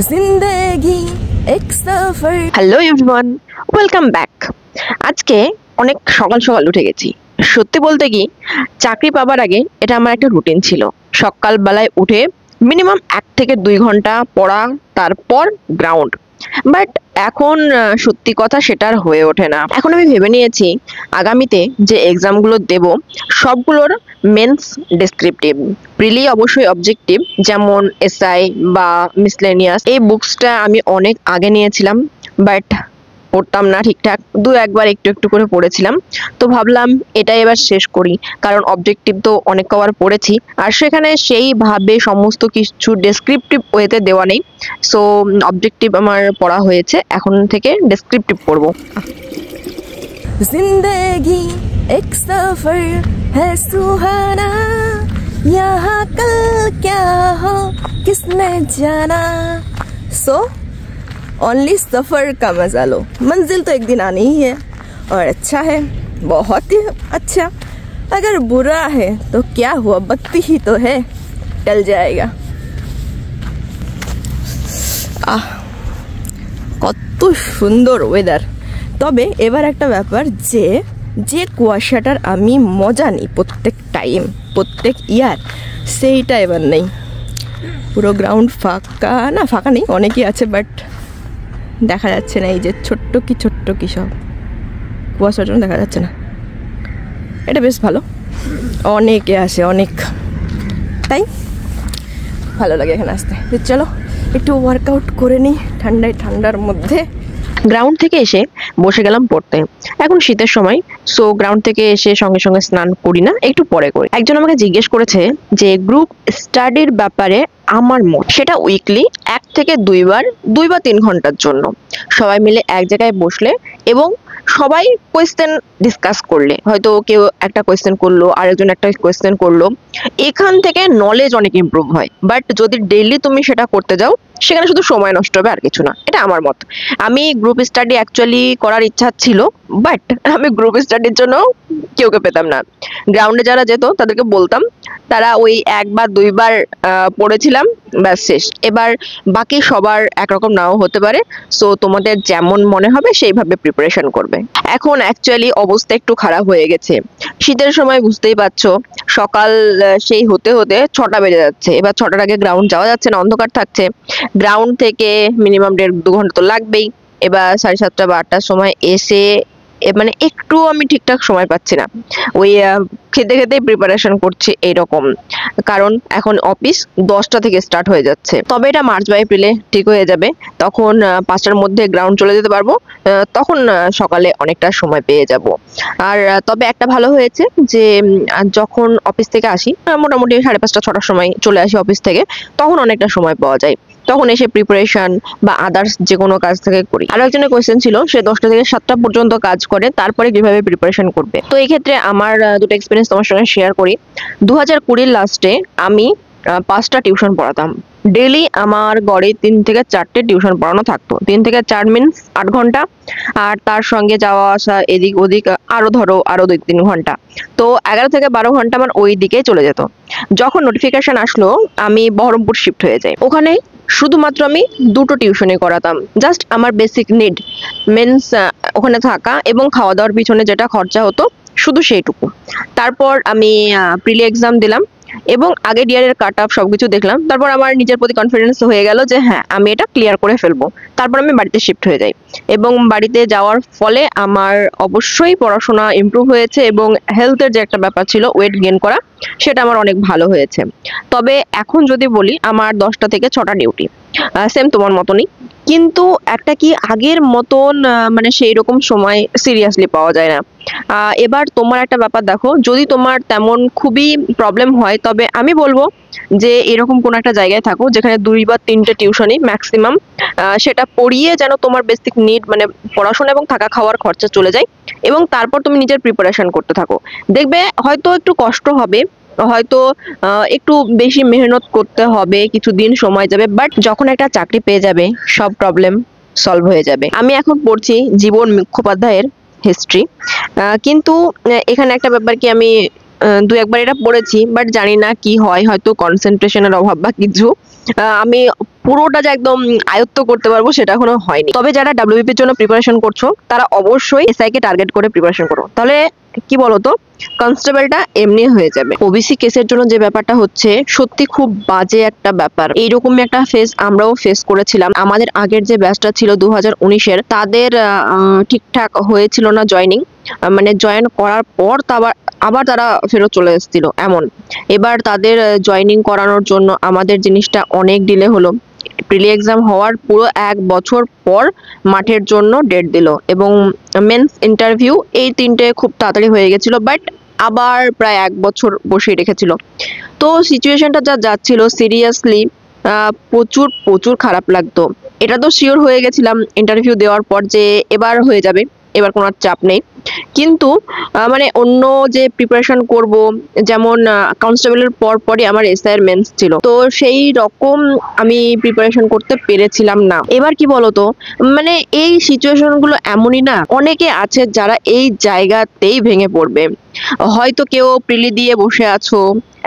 जिंदगी एक सफर। Hello everyone, welcome back. আজকে অনেক সকাল সকাল উঠে গেছি। সত্যি বলতে কি, চাকরি পাবার আগে এটা আমার একটা রুটিন ছিল। সকালবেলায় উঠে মিনিমাম 1 থেকে 2 ঘন্টা পড়া, তারপর গ্রাউন্ড। বাট এখন সত্যি কথা সেটা আর হয়ে ওঠে না। এখন আমি ভেবে নিয়েছি আগামীতে যে এক্সামগুলো দেব সবগুলোর মেন্স ডেসক্রিপটিভ, প্রিলি অবশ্যই অবজেক্টিভ, যেমন এসআই বা মিসলেনিয়াস। এই বুকসটা আমি অনেক আগে নিয়েছিলাম, বাট পড়তাম না ঠিকঠাক, একবার একটু একটু করে পড়েছিলাম। তো ভাবলাম এটা এবার শেষ করি, কারণ অবজেক্টিভ তো অনেক কবার পড়েছি আর সেখানে সেইভাবে সমস্ত কিছু ডেসক্রিপটিভ ওয়েতে দেওয়া নেই। সো অবজেক্টিভ আমার পড়া হয়েছে, এখন থেকে ডেসক্রিপটিভ পড়বো। जिंदगी एक सफर है सुहाना, यहाँ कल क्या हो किसने जाना। सो ओनली सफर का मजा लो, मंजिल तो एक दिन आनी ही है। और अच्छा है, बहुत ही अच्छा। अगर बुरा है तो क्या हुआ, बत्ती ही तो है, टल जाएगा। কত সুন্দর ওয়েদার। তবে এবার একটা ব্যাপার, যে কুয়াশাটার আমি মজা নিই প্রত্যেক টাইম, প্রত্যেক ইয়ার, সেইটা এবার নেই। পুরো গ্রাউন্ড ফাঁকা, না ফাঁকা নেই, অনেকই আছে, বাট দেখা যাচ্ছে না। এই যে ছোট্ট কি সব কুয়াশার জন্য দেখা যাচ্ছে না। এটা বেশ ভালো, অনেকে আসে, অনেক, তাই ভালো লাগে এখানে আসতে। চলো একটু ওয়ার্কআউট করে নিই ঠান্ডার মধ্যে। গ্রাউন্ড থেকে এসে বসে গেলাম পড়তে। এখন শীতের সময়, সো গ্রাউন্ড থেকে এসে সঙ্গে সঙ্গে স্নান করি না, একটু পরে করি। একজন আমাকে জিজ্ঞেস করেছে যে গ্রুপ স্টাডির ব্যাপারে আমার মত। সেটা উইকলি 1 থেকে 2 বার, 2 বা 3 ঘন্টার জন্য সবাই মিলে এক জায়গায় বসলে এবং সবাই কোয়েশ্চেন ডিসকাস করলে, হয়তো কেউ একটা কোয়েশ্চেন করলো, আরেকজন একটা কোয়েশ্চেন করলো, এখান থেকে নলেজ অনেক ইমপ্রুভ হয়। বাট যদি ডেইলি তুমি সেটা করতে যাও, সেখানে শুধু সময় নষ্ট হবে আর কিছু না। এটা আমার মত। আমি গ্রুপ স্টাডি অ্যাকচুয়ালি করার ইচ্ছা ছিল, বাট আমি গ্রুপ স্টাডির জন্য কেউকে পেতাম না। গ্রাউন্ডে যারা যেত তাদেরকে বলতাম, তারা ওই 1 বা 2 বার পড়েছিলাম, ব্যাস শেষ। এবার বাকি সবার একরকম নাও হতে পারে, সো তোমাদের যেমন মনে হবে সেইভাবে প্রিপারেশন করবে। এখন অ্যাকচুয়ালি অবস্থা একটু খারাপ হয়ে গেছে। শীতের সময় বুঝতেই পারছো, সকাল সেই হতে হতে 6টা বেজে যাচ্ছে। এবার 6টার আগে গ্রাউন্ড যাওয়া যাচ্ছে না, অন্ধকার থাকছে। গ্রাউন্ড থেকে মিনিমাম 1.5-2 ঘন্টা তো লাগবেই। এবার 7:30 বা 8টার সময় এসে মানে একটু আমি ঠিকঠাক সময় পাচ্ছি না, ওই খেতে খেতে প্রিপারেশন করছি এইরকম। কারণ এখন অফিস 10টা থেকে স্টার্ট হয়ে যাচ্ছে। তবে এটা মার্চ বা এপ্রিলে ঠিক হয়ে যাবে, তখন 5টার মধ্যে গ্রাউন্ড চলে যেতে পারবো। তখন সকালে অনেকটা সময় পেয়ে যাব। আর তবে একটা ভালো হয়েছে যে যখন অফিস থেকে আসি, মোটামুটি 5:30-6টার সময় চলে আসি অফিস থেকে, তখন অনেকটা সময় পাওয়া যায়। তখন এসে প্রিপারেশন বা আদার্স যে কোনো কাজ থেকে করি। আরো একজনের কোয়েশ্চেন ছিল, সে 10টা থেকে 7টা পর্যন্ত কাজ করে, তারপরে কিভাবে প্রিপারেশন করবে। তো এই ক্ষেত্রে আমার দুটো এক্সপিরিয়েন্স তোমার সঙ্গে শেয়ার করি। 2020 লাস্টে আমি 5টা টিউশন পড়াতাম। ডেইলি আমার গড়ে 3 থেকে 4টে টিউশন পড়ানো থাকতো। 3 থেকে 4 মিনস 8 ঘন্টা, আর তার সঙ্গে যাওয়া আসা এদিক ওদিক আরো 2-3 ঘন্টা। তো 11 থেকে 12 ঘন্টা আমার ওই দিকে চলে যেত। যখন নোটিফিকেশন আসলো আমি বহরমপুর শিফট হয়ে যাই। ওখানে শুধুমাত্র আমি 2টো টিউশনে করাতাম, জাস্ট আমার বেসিক নিড মিনস ওখানে থাকা এবং খাওয়া দাওয়ার পিছনে যেটা খরচা হতো, শুধু সেইটুকু। তারপর আমি প্রিলি এক্সাম দিলাম এবং আগের ইয়ারের কাট অফ সবকিছু দেখলাম। তারপর আমার নিজের প্রতি কনফিডেন্স হয়ে গেল যে হ্যাঁ, আমি এটা ক্লিয়ার করে ফেলবো। তারপর আমি বাড়িতে শিফট হয়ে যাই এবং বাড়িতে যাওয়ার ফলে আমার অবশ্যই পড়াশোনা ইমপ্রুভ হয়েছে এবং হেলথের যে একটা ব্যাপার ছিল, ওয়েট গেইন করা, সেটা আমার অনেক ভালো হয়েছে। তবে এখন যদি বলি, আমার 10টা থেকে 6টা ডিউটি, সেম তোমার মতনই। কিন্তু একটা কি, আগের মতন মানে সেই রকম সময় সিরিয়াসলি পাওয়া যায় না। এবার তোমার একটা ব্যাপার দেখো, যদি তোমার তেমন খুবই প্রবলেম হয়, তবে আমি বলবো যে এরকম কোন একটা জায়গায় থাকো যেখানে 2 বা 3টে টিউশনই ম্যাক্সিমাম, সেটা পড়িয়ে যেন তোমার বেসিক নিড মানে পড়াশোনা এবং থাকা খাওয়ার খরচা চলে যায়, এবং তারপর তুমি নিজের প্রিপারেশন করতে থাকো। দেখবে হয়তো একটু কষ্ট হবে, হয়তো একটু বেশি মেহনত করতে হবে, কিছুদিন সময় যাবে, বাট যখন একটা চাকরি পেয়ে যাবে সব প্রবলেম সলভ হয়ে যাবে। আমি এখন পড়ছি জীবন মুখোপাধ্যায়ের হিস্ট্রি, কিন্তু এখানে একটা ব্যাপার কি, আমি দু একবার এটা পড়েছি, বাট জানি না কি হয়, হয়তো কনসেন্ট্রেশনের অভাব বা কিছু। আমি পুরোটা যে একদম আয়ত্ত করতে পারবো সেটা এখনো হয়নি। তবে যারা ডাব্লিউবিপির জন্য প্রিপারেশন করছো তারা অবশ্যই এসআই কে টার্গেট করে প্রিপারেশন করো, তাহলে কি বলতো কনস্টেবলটা এমনি হয়ে যাবে। ওবিসি কেসের জন্য যে ব্যাপারটা হচ্ছে সত্যি খুব বাজে একটা ব্যাপার। এইরকমই একটা ফেস আমরাও ফেস করেছিলাম। আমাদের আগের যে ব্যাচটা ছিল 2019-এর, তাদের ঠিকঠাক হয়েছিল না জয়নিং, মানে জয়েন করার পর আবার তারা ফেরত চলে এসেছিল এমন। এবার তাদের জয়েনিং করানোর জন্য আমাদের জিনিসটা অনেক ডিলে হলো। প্রিলি এক্সাম হওয়ার পুরো 1 বছর পর মাঠের জন্য ডেট দিল, এবং মেন্স ইন্টারভিউ এই 3টে খুব তাড়াতাড়ি হয়ে গেছিল, বাট আবার প্রায় 1 বছর বসিয়ে রেখেছিল। তো সিচুয়েশনটা যা যাচ্ছিল সিরিয়াসলি প্রচুর প্রচুর খারাপ লাগতো। এটা তো শিওর হয়ে গেছিলাম ইন্টারভিউ দেওয়ার পর যে এবার হয়ে যাবে, এবার কোনো চাপ নেই। কিন্তু মানে অন্য যে প্রিপারেশন করব, যেমন কনস্টেবলের পরই আমার এসআই এর মেন্স ছিল, তো সেই রকম আমি প্রিপারেশন করতে পেরেছিলাম না। এবার কি বলতো, মানে এই সিচুয়েশন গুলো এমনই না, অনেকে আছে যারা এই জায়গাতেই ভেঙে পড়বে। হয়তো কেউ প্রিলি দিয়ে বসে আছো,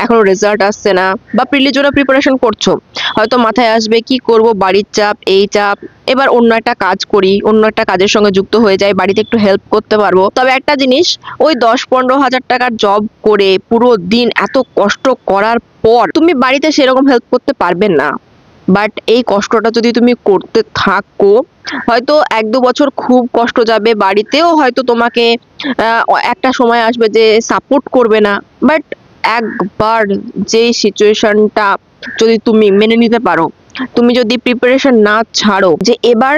এখনো রেজাল্ট আসছে না, বা প্রিলির জন্য প্রিপারেশন করছো, হয়তো মাথায় আসবে কি করব, বাড়ির চাপ, এই চাপ, এবার অন্য একটা কাজ করি, অন্য একটা কাজের সঙ্গে যুক্ত হয়ে যাই, বাড়িতে একটু হেল্প করতে পারবো। তবে একটা জিনিস, ওই 10-15 হাজার টাকার জব করে পুরো দিন এত কষ্ট করার পর তুমি বাড়িতে সেরকম হেল্প করতে পারবে না। বাট এই কষ্টটা যদি তুমি করতে থাকো, হয়তো 1-2 বছর খুব কষ্ট যাবে, বাড়িতেও হয়তো তোমাকে একটা সময় আসবে যে সাপোর্ট করবে না। বাট একবার যে সিচুয়েশনটা যদি তুমি মেনে নিতে পারো, তুমি যদি প্রিপারেশন না ছাড়ো যে এবার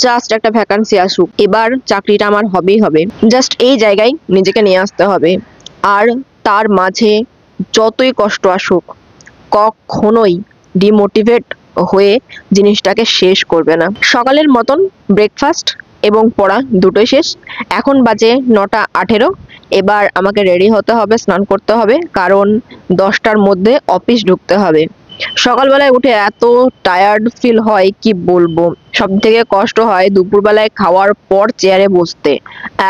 জাস্ট একটা ভ্যাকান্সি আসুক, এবার চাকরিটা আমার হবেই হবে, জাস্ট এই জায়গায় নিজেকে নিয়ে আসতে হবে। আর তার মাঝে যতই কষ্ট আসুক, কখনোই ডিমোটিভেট হয়ে জিনিসটাকে শেষ করবে না। সকালের মতন ব্রেকফাস্ট এবং পড়া দুটোই শেষ। এখন বাজে 9:18। এবার আমাকে রেডি হতে হবে, স্নান করতে হবে, কারণ 10টার মধ্যে অফিস ঢুকতে হবে। সকালবেলায় উঠে এত টায়ার্ড ফিল হয় কি বলবো। সব থেকে কষ্ট হয় দুপুরবেলায় খাওয়ার পর চেয়ারে বসতে,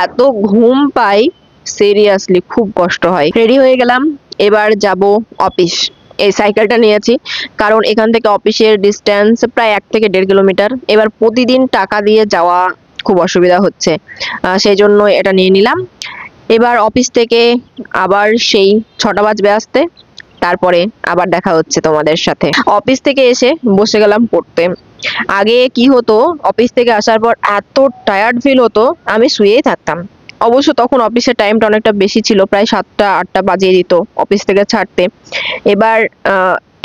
এত ঘুম পাই, সিরিয়াসলি খুব কষ্ট হয়। রেডি হয়ে গেলাম, এবার যাব অফিস। এই সাইকেলটা নিয়েছি কারণ এখান থেকে অফিসের ডিস্টেন্স প্রায় 1 থেকে 1.5 কিলোমিটার। এবার প্রতিদিন টাকা দিয়ে যাওয়া খুব অসুবিধা হচ্ছে, সেই জন্য এটা নিয়ে নিলাম। এবার অফিস থেকে আবার সেই 6টা বাজবে আসতে, তারপরে আবার দেখা হচ্ছে তোমাদের সাথে। অফিস থেকে এসে বসে গেলাম পড়তে। আগে কি হতো, অফিস থেকে আসার পর এত টায়ার্ড ফিল হতো, আমি শুয়েই থাকতাম। অবশ্য তখন অফিসের টাইমটা অনেকটা বেশি ছিল, প্রায় 7টা-8টা বাজিয়ে দিত অফিস থেকে ছাড়তে। এবার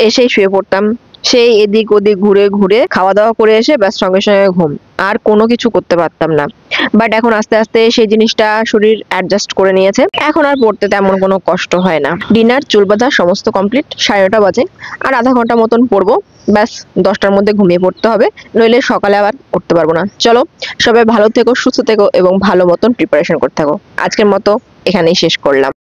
এসেই শুয়ে পড়তাম, সেই এদিক ওদিক ঘুরে ঘুরে খাওয়া দাওয়া করে এসে ব্যাস সঙ্গে সঙ্গে ঘুম, আর কোনো কিছু করতে পারতাম না। বাট এখন আস্তে আস্তে সেই জিনিসটা শরীর অ্যাডজাস্ট করে নিয়েছে, এখন আর পড়তে তেমন কোনো কষ্ট হয় না। ডিনার, চুল বাঁধা সমস্ত কমপ্লিট, 9:30 বাজে। আর আধা ঘন্টা মতন পড়বো, ব্যাস 10টার মধ্যে ঘুমিয়ে পড়তে হবে, নইলে সকালে আবার উঠতে পারবো না। চলো, সবাই ভালো থেকো, সুস্থ থেকো এবং ভালো মতন প্রিপারেশন করতে থাকো। আজকের মতো এখানেই শেষ করলাম।